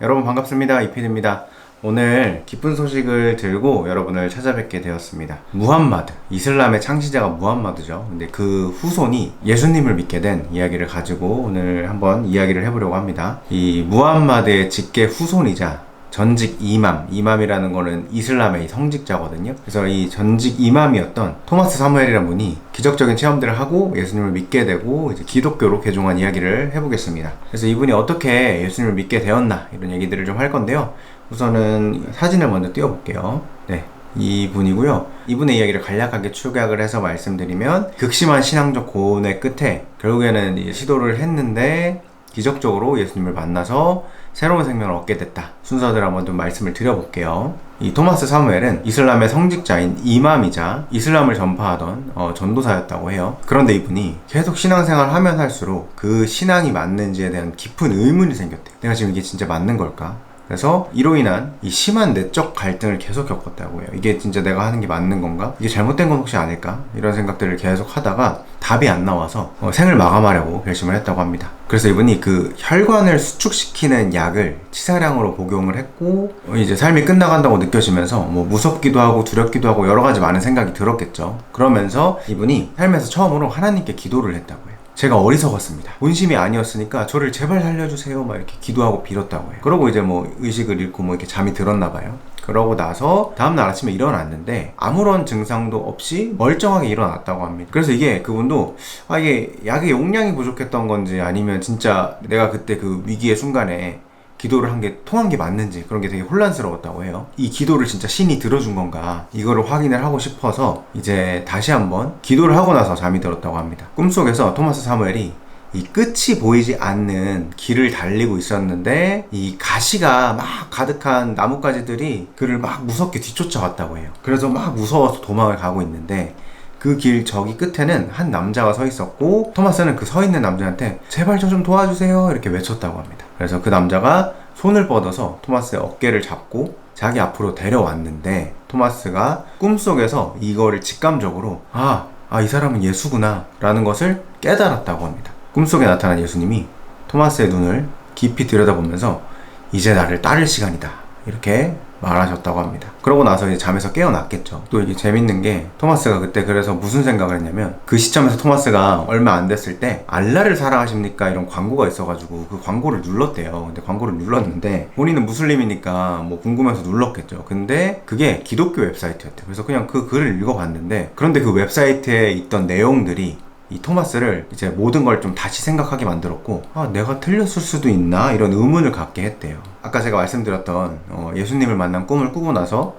여러분 반갑습니다. 이필입니다. 오늘 기쁜 소식을 들고 여러분을 찾아뵙게 되었습니다. 무함마드, 이슬람의 창시자가 무함마드죠. 근데 그 후손이 예수님을 믿게 된 이야기를 가지고 오늘 한번 이야기를 해보려고 합니다. 이 무함마드의 직계 후손이자 전직 이맘이라는 거는 이슬람의 성직자거든요. 그래서 이 전직 이맘이었던 토마스 사무엘이라는 분이 기적적인 체험들을 하고 예수님을 믿게 되고 이제 기독교로 개종한 이야기를 해보겠습니다. 그래서 이분이 어떻게 예수님을 믿게 되었나 이런 얘기들을 좀 할 건데요. 우선은 사진을 먼저 띄워볼게요. 네, 이분이고요. 이분의 이야기를 간략하게 축약을 해서 말씀드리면 극심한 신앙적 고뇌 끝에 결국에는 시도를 했는데 기적적으로 예수님을 만나서 새로운 생명을 얻게 됐다. 순서대로 한번 좀 말씀을 드려볼게요. 이 토마스 사무엘은 이슬람의 성직자인 이맘이자 이슬람을 전파하던 전도사였다고 해요. 그런데 이분이 계속 신앙생활을 하면 할수록 그 신앙이 맞는지에 대한 깊은 의문이 생겼대요. 내가 지금 이게 진짜 맞는 걸까? 그래서 이로 인한 이 심한 내적 갈등을 계속 겪었다고 해요. 이게 진짜 내가 하는 게 맞는 건가? 이게 잘못된 건 혹시 아닐까? 이런 생각들을 계속 하다가 답이 안 나와서 생을 마감하려고 결심을 했다고 합니다. 그래서 이분이 그 혈관을 수축시키는 약을 치사량으로 복용을 했고 이제 삶이 끝나간다고 느껴지면서 뭐 무섭기도 하고 두렵기도 하고 여러 가지 많은 생각이 들었겠죠. 그러면서 이분이 삶에서 처음으로 하나님께 기도를 했다고 해요. 제가 어리석었습니다. 본심이 아니었으니까 저를 제발 살려주세요 막 이렇게 기도하고 빌었다고 해요. 그러고 이제 뭐 의식을 잃고 뭐 이렇게 잠이 들었나 봐요. 그러고 나서 다음날 아침에 일어났는데 아무런 증상도 없이 멀쩡하게 일어났다고 합니다. 그래서 이게 그분도 이게 약의 용량이 부족했던 건지 아니면 진짜 내가 그때 그 위기의 순간에 기도를 한 게 통한 게 맞는지 그런 게 되게 혼란스러웠다고 해요. 이 기도를 진짜 신이 들어준 건가 이거를 확인을 하고 싶어서 이제 다시 한번 기도를 하고 나서 잠이 들었다고 합니다. 꿈속에서 토마스 사무엘이 이 끝이 보이지 않는 길을 달리고 있었는데 이 가시가 막 가득한 나뭇가지들이 그를 막 무섭게 뒤쫓아왔다고 해요. 그래서 막 무서워서 도망을 가고 있는데 그 길 저기 끝에는 한 남자가 서 있었고 토마스는 그 서 있는 남자한테 제발 저 좀 도와주세요 이렇게 외쳤다고 합니다. 그래서 그 남자가 손을 뻗어서 토마스의 어깨를 잡고 자기 앞으로 데려왔는데 토마스가 꿈속에서 이거를 직감적으로 이 사람은 예수구나 라는 것을 깨달았다고 합니다. 꿈속에 나타난 예수님이 토마스의 눈을 깊이 들여다보면서 이제 나를 따를 시간이다 이렇게 말하셨다고 합니다. 그러고 나서 이제 잠에서 깨어났겠죠. 또 이게 재밌는 게 토마스가 그때 그래서 무슨 생각을 했냐면 그 시점에서 토마스가 얼마 안 됐을 때 알라를 사랑하십니까 이런 광고가 있어가지고 그 광고를 눌렀대요. 근데 광고를 눌렀는데 본인은 무슬림이니까 뭐 궁금해서 눌렀겠죠. 근데 그게 기독교 웹사이트였대요. 그래서 그냥 그 글을 읽어봤는데 그런데 그 웹사이트에 있던 내용들이 이 토마스를 이제 모든 걸 좀 다시 생각하게 만들었고 내가 틀렸을 수도 있나 이런 의문을 갖게 했대요. 아까 제가 말씀드렸던 예수님을 만난 꿈을 꾸고 나서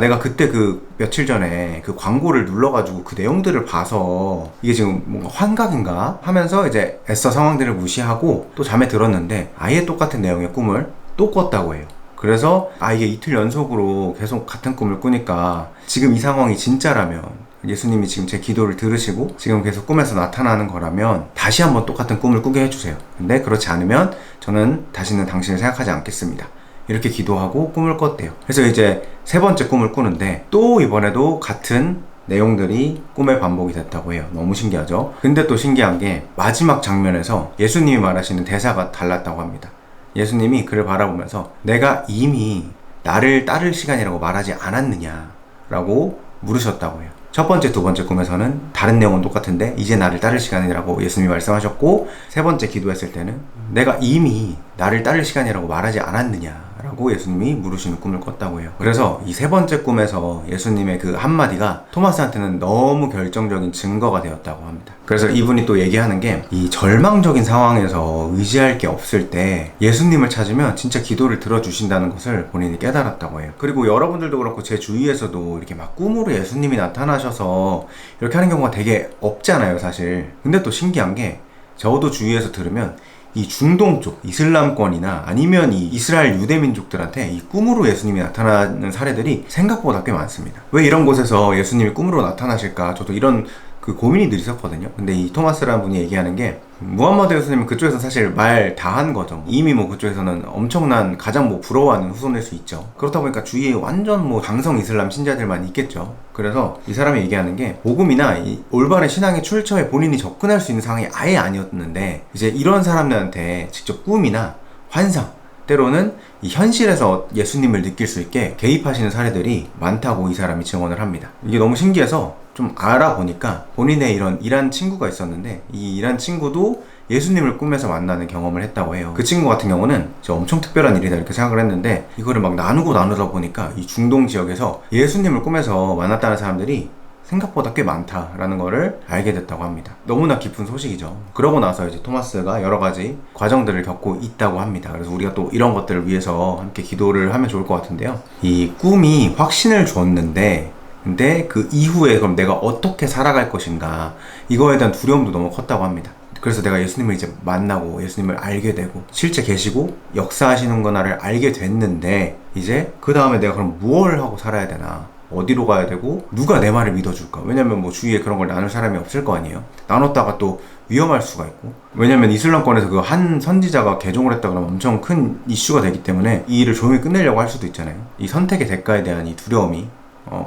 내가 그때 그 며칠 전에 그 광고를 눌러가지고 그 내용들을 봐서 이게 지금 뭔가 환각인가 하면서 이제 애써 상황들을 무시하고 또 잠에 들었는데 아예 똑같은 내용의 꿈을 또 꿨다고 해요. 그래서 이게 이틀 연속으로 계속 같은 꿈을 꾸니까 지금 이 상황이 진짜라면 예수님이 지금 제 기도를 들으시고 지금 계속 꿈에서 나타나는 거라면 다시 한번 똑같은 꿈을 꾸게 해주세요. 근데 그렇지 않으면 저는 다시는 당신을 생각하지 않겠습니다. 이렇게 기도하고 꿈을 꿨대요. 그래서 이제 세 번째 꿈을 꾸는데 또 이번에도 같은 내용들이 꿈에 반복이 됐다고 해요. 너무 신기하죠? 근데 또 신기한 게 마지막 장면에서 예수님이 말하시는 대사가 달랐다고 합니다. 예수님이 그를 바라보면서 내가 이미 나를 따를 시간이라고 말하지 않았느냐 라고 물으셨다고 해요. 첫 번째, 두 번째 꿈에서는 다른 내용은 똑같은데 이제 나를 따를 시간이라고 예수님이 말씀하셨고 세 번째 기도했을 때는 내가 이미 나를 따를 시간이라고 말하지 않았느냐 라고 예수님이 물으시는 꿈을 꿨다고 해요. 그래서 이 세 번째 꿈에서 예수님의 그 한마디가 토마스한테는 너무 결정적인 증거가 되었다고 합니다. 그래서 이분이 또 얘기하는 게 이 절망적인 상황에서 의지할 게 없을 때 예수님을 찾으면 진짜 기도를 들어주신다는 것을 본인이 깨달았다고 해요. 그리고 여러분들도 그렇고 제 주위에서도 이렇게 막 꿈으로 예수님이 나타나셔서 이렇게 하는 경우가 되게 없잖아요 사실. 근데 또 신기한 게 저도 주위에서 들으면 이 중동 쪽 이슬람권이나 아니면 이 이스라엘 유대민족들한테 이 꿈으로 예수님이 나타나는 사례들이 생각보다 꽤 많습니다. 왜 이런 곳에서 예수님이 꿈으로 나타나실까 저도 이런 그 고민이 늘 있었거든요. 근데 이 토마스라는 분이 얘기하는 게 무함마드 예수님은 그쪽에서 사실 말 다 한 거죠. 이미 뭐 그쪽에서는 엄청난 가장 뭐 부러워하는 후손일 수 있죠. 그렇다 보니까 주위에 완전 뭐 강성 이슬람 신자들만 있겠죠. 그래서 이 사람이 얘기하는 게 복음이나 이 올바른 신앙의 출처에 본인이 접근할 수 있는 상황이 아예 아니었는데 이제 이런 사람들한테 직접 꿈이나 환상 때로는 이 현실에서 예수님을 느낄 수 있게 개입하시는 사례들이 많다고 이 사람이 증언을 합니다. 이게 너무 신기해서 좀 알아보니까 본인의 이런 일한 친구가 있었는데 이 일한 친구도 예수님을 꿈에서 만나는 경험을 했다고 해요. 그 친구 같은 경우는 진짜 엄청 특별한 일이다 이렇게 생각을 했는데 이거를 막 나누다 보니까 이 중동 지역에서 예수님을 꿈에서 만났다는 사람들이 생각보다 꽤 많다라는 거를 알게 됐다고 합니다. 너무나 기쁜 소식이죠. 그러고 나서 이제 토마스가 여러 가지 과정들을 겪고 있다고 합니다. 그래서 우리가 또 이런 것들을 위해서 함께 기도를 하면 좋을 것 같은데요. 이 꿈이 확신을 줬는데 근데 그 이후에 그럼 내가 어떻게 살아갈 것인가 이거에 대한 두려움도 너무 컸다고 합니다. 그래서 내가 예수님을 이제 만나고 예수님을 알게 되고 실제 계시고 역사하시는 거나를 알게 됐는데 이제 그 다음에 내가 그럼 무엇을 하고 살아야 되나, 어디로 가야 되고 누가 내 말을 믿어줄까. 왜냐면 뭐 주위에 그런 걸 나눌 사람이 없을 거 아니에요. 나눴다가 또 위험할 수가 있고, 왜냐면 이슬람권에서 그 한 선지자가 개종을 했다 그러면 엄청 큰 이슈가 되기 때문에 이 일을 조용히 끝내려고 할 수도 있잖아요. 이 선택의 대가에 대한 이 두려움이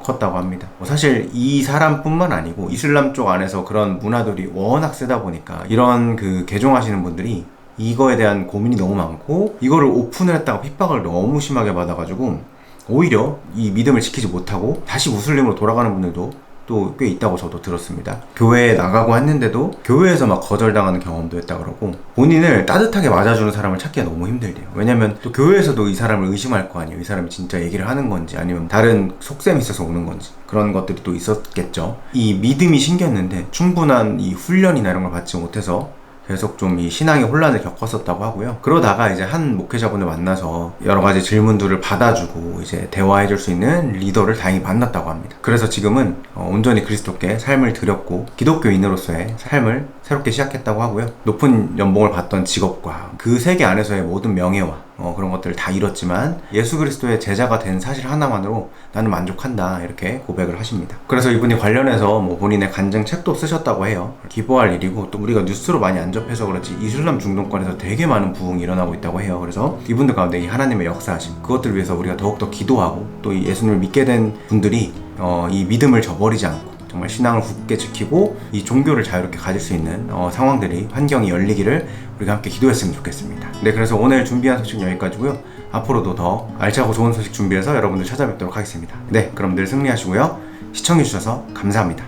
컸다고 합니다. 사실 이 사람뿐만 아니고 이슬람 쪽 안에서 그런 문화들이 워낙 세다 보니까 이런 그 개종하시는 분들이 이거에 대한 고민이 너무 많고 이거를 오픈을 했다가 핍박을 너무 심하게 받아가지고 오히려 이 믿음을 지키지 못하고 다시 무슬림으로 돌아가는 분들도 또 꽤 있다고 저도 들었습니다. 교회에 나가고 했는데도 교회에서 막 거절당하는 경험도 했다 그러고, 본인을 따뜻하게 맞아주는 사람을 찾기가 너무 힘들대요. 왜냐면 또 교회에서도 이 사람을 의심할 거 아니에요. 이 사람이 진짜 얘기를 하는 건지 아니면 다른 속셈이 있어서 오는 건지, 그런 것들이 또 있었겠죠. 이 믿음이 생겼는데 충분한 이 훈련이나 이런 걸 받지 못해서 계속 좀 이 신앙의 혼란을 겪었었다고 하고요. 그러다가 이제 한 목회자분을 만나서 여러 가지 질문들을 받아주고 이제 대화해줄 수 있는 리더를 다행히 만났다고 합니다. 그래서 지금은 온전히 그리스도께 삶을 드렸고 기독교인으로서의 삶을 새롭게 시작했다고 하고요. 높은 연봉을 받던 직업과 그 세계 안에서의 모든 명예와 그런 것들을 다 잃었지만 예수 그리스도의 제자가 된 사실 하나만으로 나는 만족한다, 이렇게 고백을 하십니다. 그래서 이분이 관련해서 뭐 본인의 간증 책도 쓰셨다고 해요. 기뻐할 일이고, 또 우리가 뉴스로 많이 안 접해서 그렇지 이슬람 중동권에서 되게 많은 부흥이 일어나고 있다고 해요. 그래서 이분들 가운데 이 하나님의 역사하심, 그것들을 위해서 우리가 더욱더 기도하고, 또 이 예수님을 믿게 된 분들이 이 믿음을 저버리지 않고 정말 신앙을 굳게 지키고 이 종교를 자유롭게 가질 수 있는 상황들이, 환경이 열리기를 우리가 함께 기도했으면 좋겠습니다. 네, 그래서 오늘 준비한 소식 여기까지고요. 앞으로도 더 알차고 좋은 소식 준비해서 여러분들 찾아뵙도록 하겠습니다. 네, 그럼 늘 승리하시고요. 시청해주셔서 감사합니다.